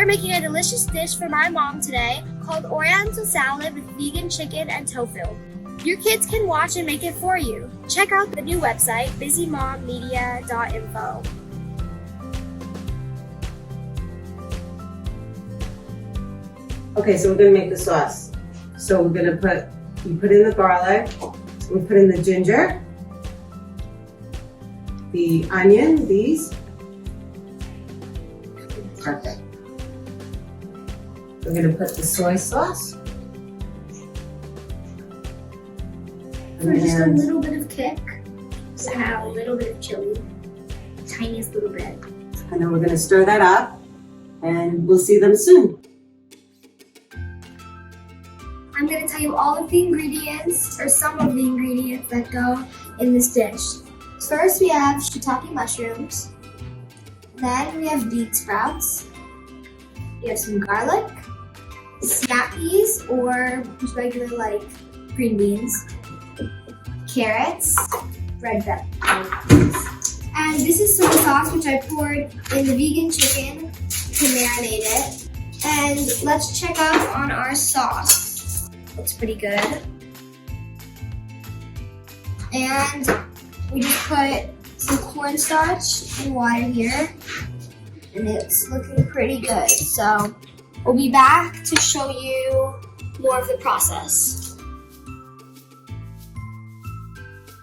We're making a delicious dish for my mom today called Oriental salad with vegan chicken and tofu. Your kids can watch and make it for you. Check out the new website, busymommedia.info. Okay, so we're gonna make the sauce. So we're gonna we put in the garlic, we put in the ginger, the onion, these. Perfect. We're gonna put the soy sauce. For just a little bit of kick, so add a little bit of chili, the tiniest little bit. And then we're gonna stir that up, and we'll see them soon. I'm going to tell you all of the ingredients, or some of the ingredients that go in this dish. First, we have shiitake mushrooms. Then we have beet sprouts. We have some garlic, snap peas, or just regular like green beans, carrots, red peppers. And this is soy sauce, which I poured in the vegan chicken to marinate it. And let's check out on our sauce. Looks pretty good. And we just put some cornstarch and water here. And it's looking pretty good. So we'll be back to show you more of the process.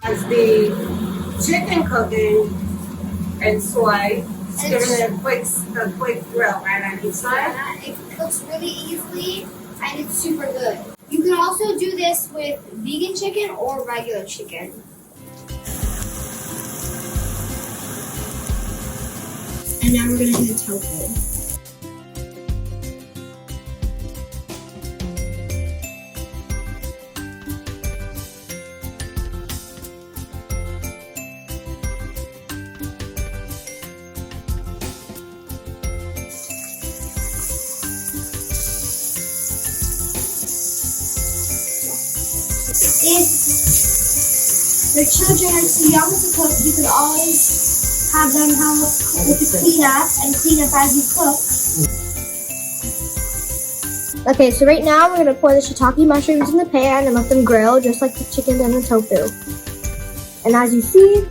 As the chicken cooking and soy, it's giving it a quick grill right on each side. It cooks really easily and it's super good. You can also do this with vegan chicken or regular chicken. And now we're going to do the tofu. If the children are too young to cook, you can always have them help with the cleanup and clean up as you cook. Okay, so right now we're going to pour the shiitake mushrooms in the pan and let them grill just like the chicken and the tofu. And as you see,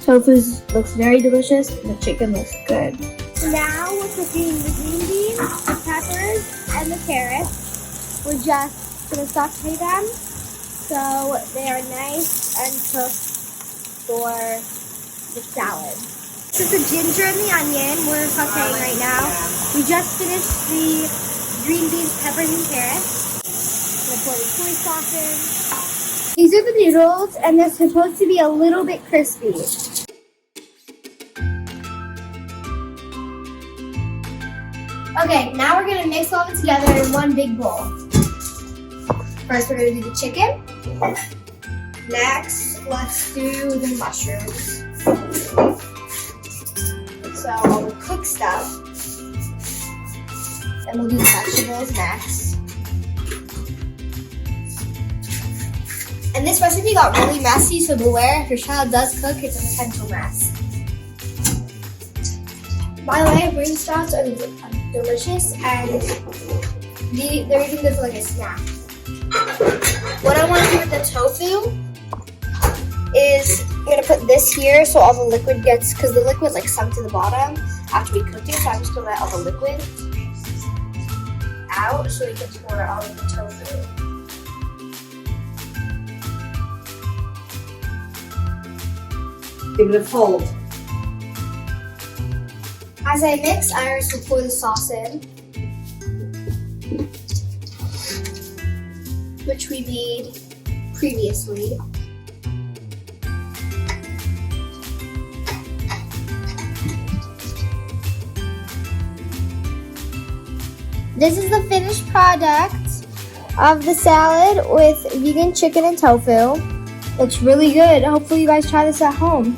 tofu looks very delicious and the chicken looks good. Now we're cooking the green beans, the peppers, and the carrots. We're just going to saute them so they are nice and cooked for the salad. This is the ginger and the onion we're sauteing right now. We just finished the green beans, peppers, and carrots. I'm gonna pour the soy sauce in. These are the noodles, and they're supposed to be a little bit crispy. Okay, now we're gonna mix all of it together in one big bowl. First, we're gonna do the chicken. Next, let's do the mushrooms. So all the cooked stuff. And we'll do the vegetables next. And this recipe got really messy, so beware if your child does cook, it's a potential mess. By the way, green sprouts are delicious and they're even good for like a snack. What I want to do with the tofu is I'm going to put this here so all the liquid gets, because the liquid's like sunk to the bottom after we cooked it, so I'm just going to let all the liquid out so we can pour all of the tofu. Give it a fold. As I mix, Iris will pour the sauce in, which we made previously. This is the finished product of the salad with vegan chicken and tofu. Looks really good. Hopefully you guys try this at home.